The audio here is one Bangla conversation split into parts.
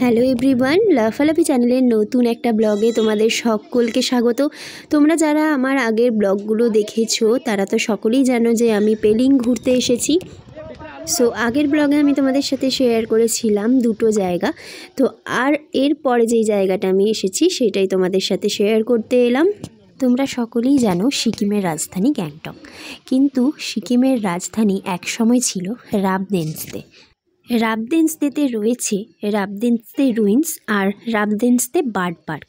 হ্যালো এভরিওয়ান, লাফালাফি চ্যানেলের নতুন একটা ব্লগে তোমাদের সকলকে স্বাগত। তোমরা যারা আমার আগের ব্লগগুলো দেখেছো তারা তো সকলেই জানো যে আমি পেলিং ঘুরতে এসেছি। সো আগের ব্লগে আমি তোমাদের সাথে শেয়ার করেছিলাম দুটো জায়গা, তো আর এরপরে যেই জায়গাটা আমি এসেছি সেটাই তোমাদের সাথে শেয়ার করতে এলাম। তোমরা সকলেই জানো সিকিমের রাজধানী গ্যাংটক, কিন্তু সিকিমের রাজধানী একসময় ছিল রাবদেনস্তে। রাবদেনস্তেতে রয়েছে রাবদেনস্তে রুইন্স আর রাবদেনস্তে বার্ড পার্ক।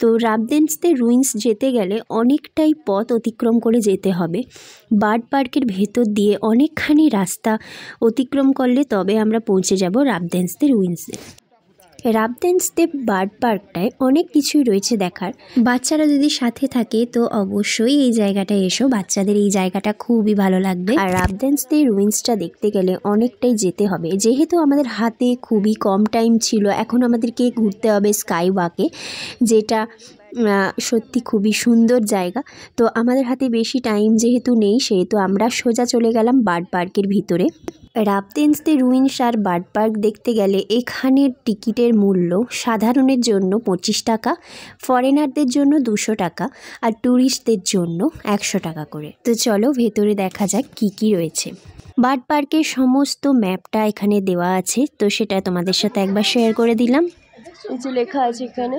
তো রাবদেনস্তে রুইন্স যেতে গেলে অনেকটাই পথ অতিক্রম করে যেতে হবে। বার্ড পার্কের ভেতর দিয়ে অনেকখানি রাস্তা অতিক্রম করলে তবে আমরা পৌঁছে যাব রাবদেনস্তে রুইন্সে। রাবদেনস্তে বার্ড পার্কটায় অনেক কিছুই রয়েছে দেখার। বাচ্চারা যদি সাথে থাকে তো অবশ্যই এই জায়গাটায় এসো, বাচ্চাদের এই জায়গাটা খুবই ভালো লাগবে। আর রাবদেনস্তে রুইন্সটা দেখতে গেলে অনেকটাই যেতে হবে, যেহেতু আমাদের হাতে খুবই কম টাইম ছিল। এখন আমাদেরকে ঘুরতে হবে স্কাই ওয়াকে, যেটা সত্যি খুবই সুন্দর জায়গা। তো আমাদের হাতে বেশি টাইম যেহেতু নেই, সেহেতু আমরা সোজা চলে গেলাম বার্ড পার্কের ভিতরে। রাবদেনস্তে রুইন্স আর বার্ড পার্ক দেখতে গেলে এখানের টিকিটের মূল্য সাধারণের জন্য 25 টাকা, ফরেনারদের জন্য 200 টাকা আর ট্যুরিস্টদের জন্য 100 টাকা করে। তো চলো ভেতরে দেখা যাক কি কি রয়েছে। বার্ড পার্কের সমস্ত ম্যাপটা এখানে দেওয়া আছে, তো সেটা তোমাদের সাথে একবার শেয়ার করে দিলাম। এই যে লেখা আছে এখানে।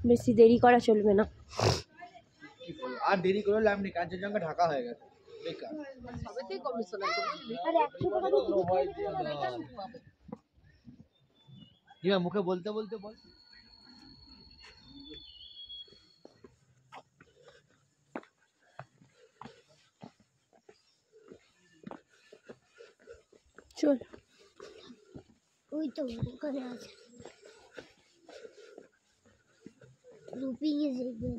বেশি দেরি করা চলবে না, আর দেরি করে লাভ নেই, কাঞ্চনজঙ্ঘা ঢাকা হয়ে গেছে। বেকার সবেতেই কমিশন আছে, আর 100 টাকা দিয়ে মুখে বলতে বলতে বল। চল। ওই তো ওখানে আছে রুপি দেখবে।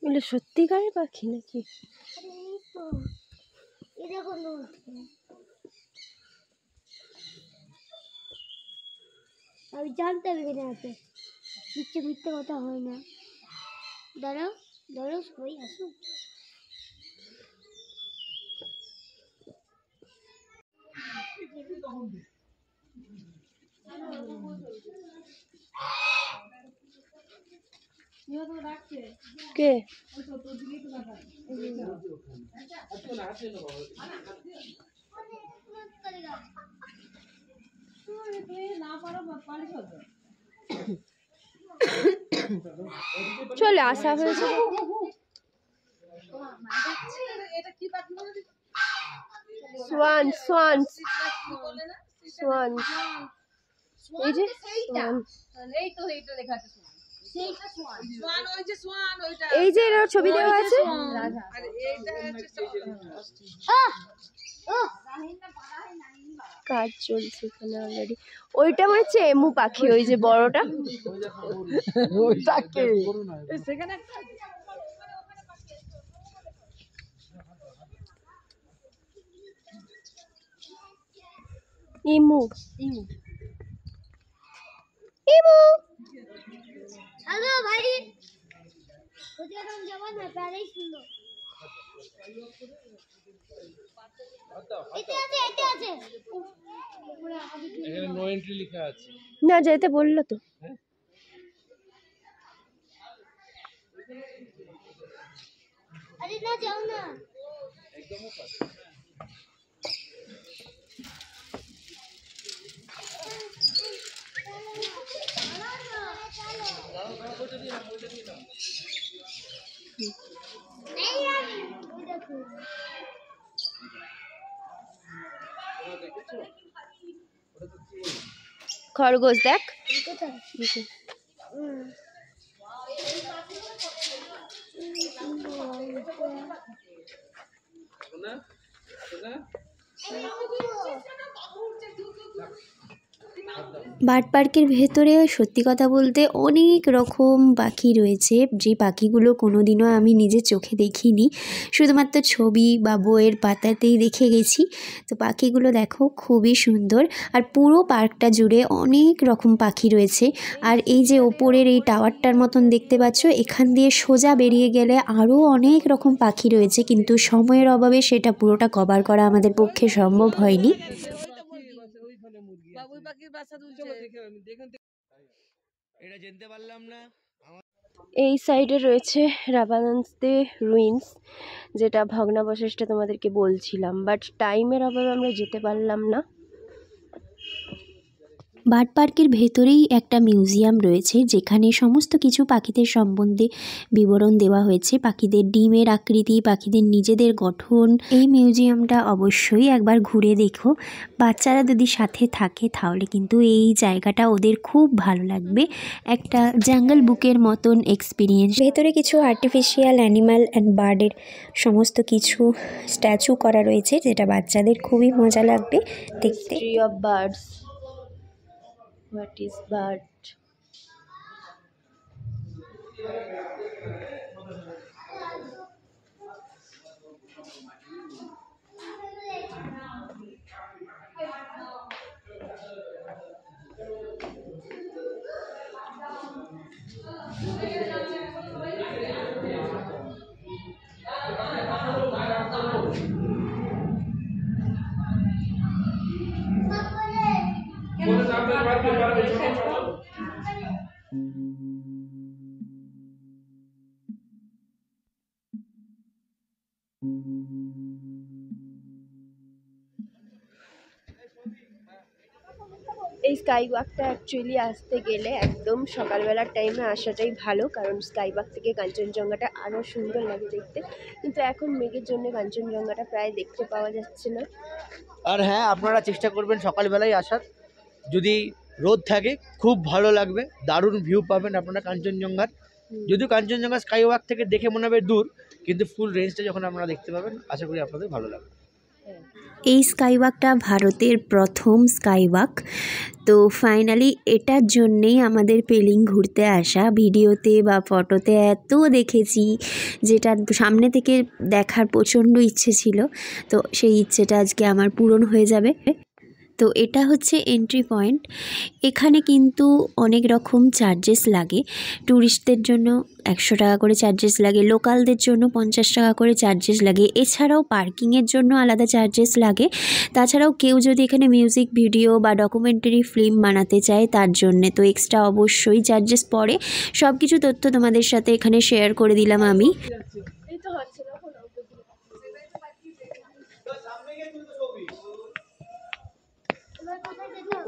এগুলো সত্যিকারের পাখি নাকি? আমি জানতাম এখানে আছে, মিথ্যে কথা হয় না। দাঁড়াও দাঁড়াও, সবাই আসুন। কে? চলে আসা হয়েছে। সোয়ান সোয়ান সোয়ান, এই যে এই যে এর ছবি দেওয়া আছে। কাজ চলছে এখানে অলরেডি। ওইটা মনে হচ্ছে এমু পাখি, ওই যে বড়টা। ইমু ইমু ইমু। হ্যালো ভাই, ওদের নাম জবান না, প্যারাই সুন্দর। এটা আছে এখানে নো এন্ট্রি লেখা আছে। না, যেতে বললো তো। আরে না, যাও না। খরগোশ দেখ। বার্ড পার্কের ভেতরে সত্যি কথা বলতে অনেক রকম পাখি রয়েছে, যে পাখিগুলো কোনোদিনও আমি নিজের চোখে দেখিনি, শুধুমাত্র ছবি বা বইয়ের পাতাতেই দেখে গেছি। তো পাখিগুলো দেখো খুবই সুন্দর, আর পুরো পার্কটা জুড়ে অনেক রকম পাখি রয়েছে। আর এই যে ওপরের এই টাওয়ারটার মতন দেখতে পাচ্ছ, এখান দিয়ে সোজা বেরিয়ে গেলে আরও অনেক রকম পাখি রয়েছে, কিন্তু সময়ের অভাবে সেটা পুরোটা কভার করা আমাদের পক্ষে সম্ভব হয়নি। বাবুই পাখির বাসা দুলছে, এটা জানতে পারলাম না। এই সাইডে রয়েছে রাবানন্দ রুইন্স, যেটা ভগ্নাবশেষটা তোমাদেরকে বলছিলাম, বাট টাইমের অভাবে আমরা যেতে পারলাম না। বার্ড পার্কের ভেতরেই একটা মিউজিয়াম রয়েছে, যেখানে সমস্ত কিছু পাখিদের সম্বন্ধে বিবরণ দেওয়া হয়েছে, পাখিদের ডিমের আকৃতি, পাখিদের নিজেদের গঠন। এই মিউজিয়ামটা অবশ্যই একবার ঘুরে দেখো, বাচ্চারা যদি সাথে থাকে তাহলে কিন্তু এই জায়গাটা ওদের খুব ভালো লাগবে, একটা জাঙ্গল বুকের মতন এক্সপিরিয়েন্স। ভেতরে কিছু আর্টিফিশিয়াল অ্যানিমাল অ্যান্ড বার্ডের সমস্ত কিছু স্ট্যাচু করা রয়েছে, যেটা বাচ্চাদের খুবই মজা লাগবে দেখতে। Tree of birds, what is bird? এই স্কাই ওয়াকটা অ্যাকচুয়ালি আসতে গেলে একদম সকালবেলার টাইমে আসাটাই ভালো, কারণ স্কাই ওয়াক থেকে কাঞ্চনজঙ্ঘাটা আরও সুন্দর লাগে দেখতে, কিন্তু এখন মেঘের জন্য কাঞ্চনজঙ্ঘাটা প্রায় দেখতে পাওয়া যাচ্ছে না। আর হ্যাঁ, আপনারা চেষ্টা করবেন সকালবেলায় আসার, যদি রোদ থাকে খুব ভালো লাগবে, দারুণ ভিউ পাবেন আপনারা কাঞ্চনজঙ্ঘার। যদিও কাঞ্চনজঙ্ঘা স্কাই ওয়াক থেকে দেখে মনে হবে দূর, কিন্তু ফুল রেঞ্জটা যখন আপনারা দেখতে পাবেন আশা করি আপনাদের ভালো লাগবে। এই স্কাইওয়াকটা ভারতের প্রথম স্কাইওয়াক। তো ফাইনালি এটার জন্যেই আমাদের পেলিং ঘুরতে আসা। ভিডিওতে বা ফটোতে এত দেখেছি, যেটা সামনে থেকে দেখার প্রচণ্ড ইচ্ছে ছিল, তো সেই ইচ্ছেটা আজকে আমার পূরণ হয়ে যাবে। তো এটা হচ্ছে এন্ট্রি পয়েন্ট। এখানে কিন্তু অনেক রকম চার্জেস লাগে। ট্যুরিস্টদের জন্য 100 টাকা করে চার্জেস লাগে, লোকালদের জন্য 50 টাকা করে চার্জেস লাগে, এছাড়াও পার্কিংয়ের জন্য আলাদা চার্জেস লাগে। তাছাড়াও কেউ যদি এখানে মিউজিক ভিডিও বা ডকুমেন্টারি ফিল্ম বানাতে চায় তার জন্যে তো এক্সট্রা অবশ্যই চার্জেস পড়ে। সব কিছু তথ্য তোমাদের সাথে এখানে শেয়ার করে দিলাম আমি।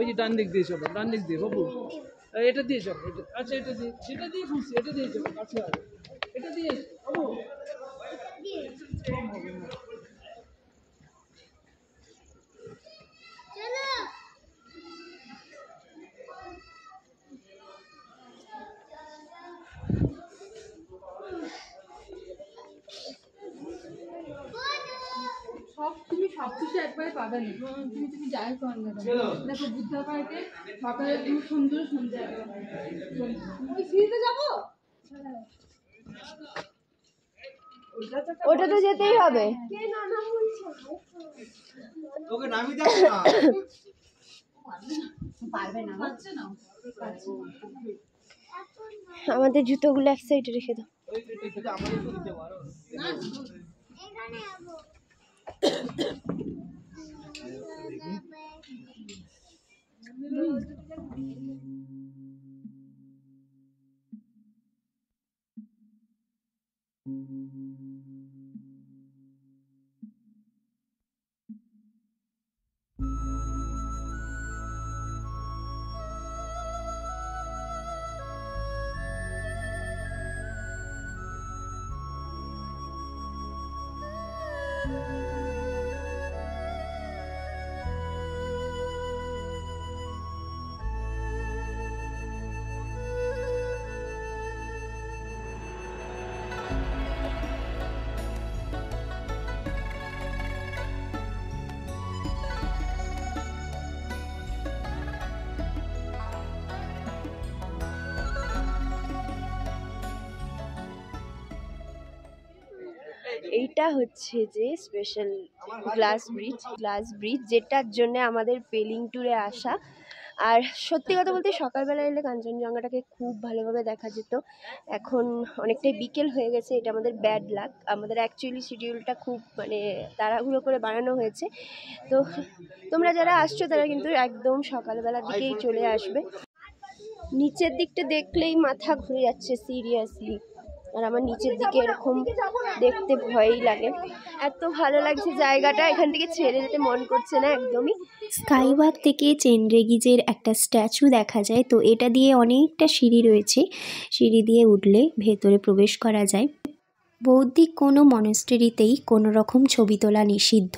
ওই যে ডান দিক দিয়ে চলো, ডান দিক দিয়ে বাবু, এটা দিয়ে চলো, আচ্ছা এটা দিয়ে, সেটা দিয়ে খুশি, এটা দিয়ে চলো, আচ্ছা এটা দিয়ে বাবু। তুমি সবকিছু একবারে পাবে না, তুমি যাই কর না দেখো বুদ্ধা পার্কে সকালে তুমি সুন্দর সন্ধ্যা ওই সিঁড়িতে যাবো, ওটা তো যেতেই হবে। ওকে নামি দাও না, পারবে না, পারছে না, আমাদের জুতোগুলো এক সাইডে রেখে দাও। আমাদের তো দিতে পারো। এখানে যাবো। এইটা হচ্ছে যে স্পেশাল গ্লাস ব্রিজ যেটার জন্য আমাদের পেলিং ট্যুরে আসা। আর সত্যি কথা বলতে সকালবেলা এলে কাঞ্চনজঙ্ঘাটাকে খুব ভালোভাবে দেখা যেত। এখন অনেকটাই বিকেল হয়ে গেছে, এটা আমাদের ব্যাড লাক। আমাদের অ্যাকচুয়ালি শিডিউলটা খুব মানে তাড়াহুড়ো করে বানানো হয়েছে। তো তোমরা যারা আসছো তারা কিন্তু একদম সকালবেলার দিকেই চলে আসবে। নিচের দিকটা দেখলেই মাথা ঘুরে যাচ্ছে সিরিয়াসলি। আর আমার নিচের দিকে এরকম দেখতে ভয়ই লাগে, এত ভালো লাগছে জায়গাটা, এখান থেকে ছেড়ে যেতে মন করছে না একদমই। স্কাই ওয়াক থেকে চেনরেগিজের একটা স্ট্যাচু দেখা যায়, তো এটা দিয়ে অনেকটা সিঁড়ি রয়েছে, সিঁড়ি দিয়ে উঠলে ভেতরে প্রবেশ করা যায়। বৌদ্ধিক কোনো মনেস্ট্রিতেই কোনো রকম ছবি তোলা নিষিদ্ধ,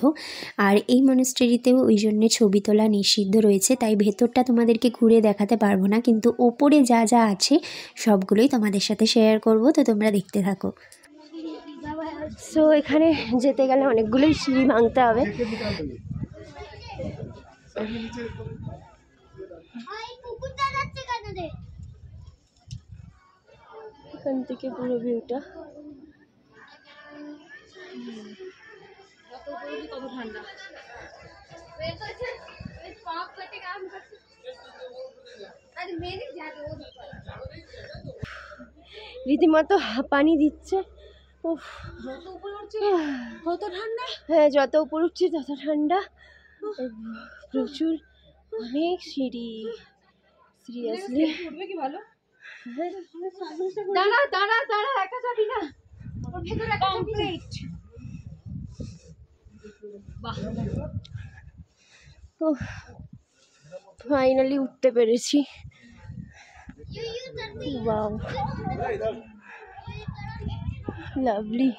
আর এই মনেস্ট্রিতেও ওই জন্যে ছবি তোলা নিষিদ্ধ রয়েছে, তাই ভেতরটা তোমাদেরকে ঘুরে দেখাতে পারবো না, কিন্তু ওপরে যা যা আছে সবগুলোই তোমাদের সাথে শেয়ার করব, তো তোমরা দেখতে থাকো। সো এখানে যেতে গেলে অনেকগুলোই সিঁড়ি ভাঙতে হবে। এখান থেকে পুরো ভিউটা কত ঠান্ডা। রীতিমতো হাঁপানি দিচ্ছে। উফ, যত উপরে উঠছে তত ঠান্ডা। হ্যাঁ, যত উপর উঠছি তত ঠান্ডা। প্রচুর, অনেক সিঁড়ি, সিরিয়াসলি। উঠবে কি ভালো। দাঁড়া দাঁড়া দাঁড়া, একা যাবি না, ওর ভেতরে কমপ্লিট। বাহ, ও ফাইনালি উঠতে পেরেছি। Wow, lovely.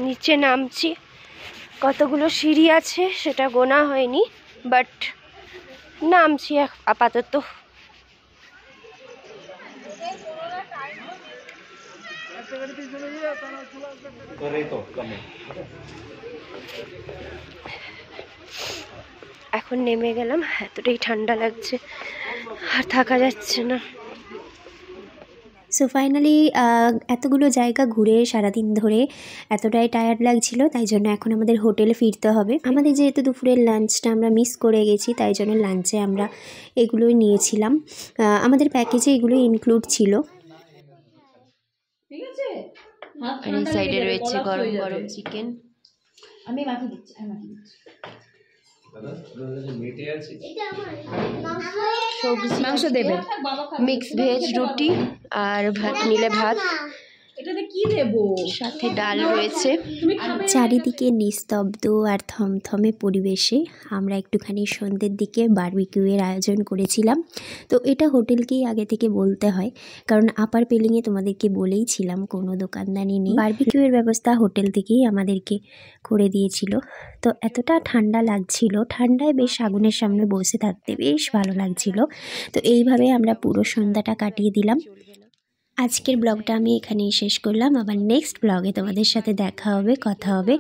নিচে নামছি, কতগুলো সিঁড়ি আছে সেটা গোনা হয়নি, বাট নামছি আপাতত। এখন নেমে গেলাম, এতটাই ঠান্ডা লাগছে আর থাকা যাচ্ছে না। সো ফাইনালি এতগুলো জায়গা ঘুরে সারাদিন ধরে এতটাই টায়ার্ড লাগছিল, তাই জন্য এখন আমাদের হোটেলে ফিরতে হবে। আমাদের যেহেতু দুপুরের লাঞ্চটা আমরা মিস করে গেছি, তাই জন্য লাঞ্চে আমরা এগুলোই নিয়েছিলাম। আমাদের প্যাকেজে এগুলো ইনক্লুড ছিল। ঠিক আছে, আর এই সাইডে রয়েছে গরম গরম চিকেন। আমি মাখিয়ে দিচ্ছি, সবজি মাংস দেবে, মিক্স ভেজ রুটি আর ভাত নিলে ভাত, এটাতে কি দেবো, সাথে ডাল রয়েছে। তুমি খাবে? চারিদিকে নিস্তব্ধ আর থমথমে পরিবেশে আমরা একটুখানি সন্ধ্যের দিকে বারবিকিউয়ের আয়োজন করেছিলাম। তো এটা হোটেলকেই আগে থেকে বলতে হয়, কারণ আপার পেলিংয়ে তোমাদেরকে বলেইছিলাম কোনো দোকানদানি নেই, বারবিকিউয়ের ব্যবস্থা হোটেল থেকেই আমাদেরকে করে দিয়েছিল। তো এতটা ঠান্ডা লাগছিল, ঠান্ডায় বেশ আগুনের সামনে বসে থাকতে বেশ ভালো লাগছিল। তো এইভাবে আমরা পুরো সন্ধ্যাটা কাটিয়ে দিলাম। আজকের ব্লগটা আমি এখানেই শেষ করলাম। আবার নেক্সট ব্লগে তোমাদের সাথে দেখা হবে, কথা হবে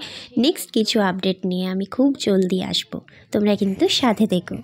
নেক্সট কিছু আপডেট নিয়ে। আমি খুব জলদি আসবো, তোমরা কিন্তু সাথে থেকো।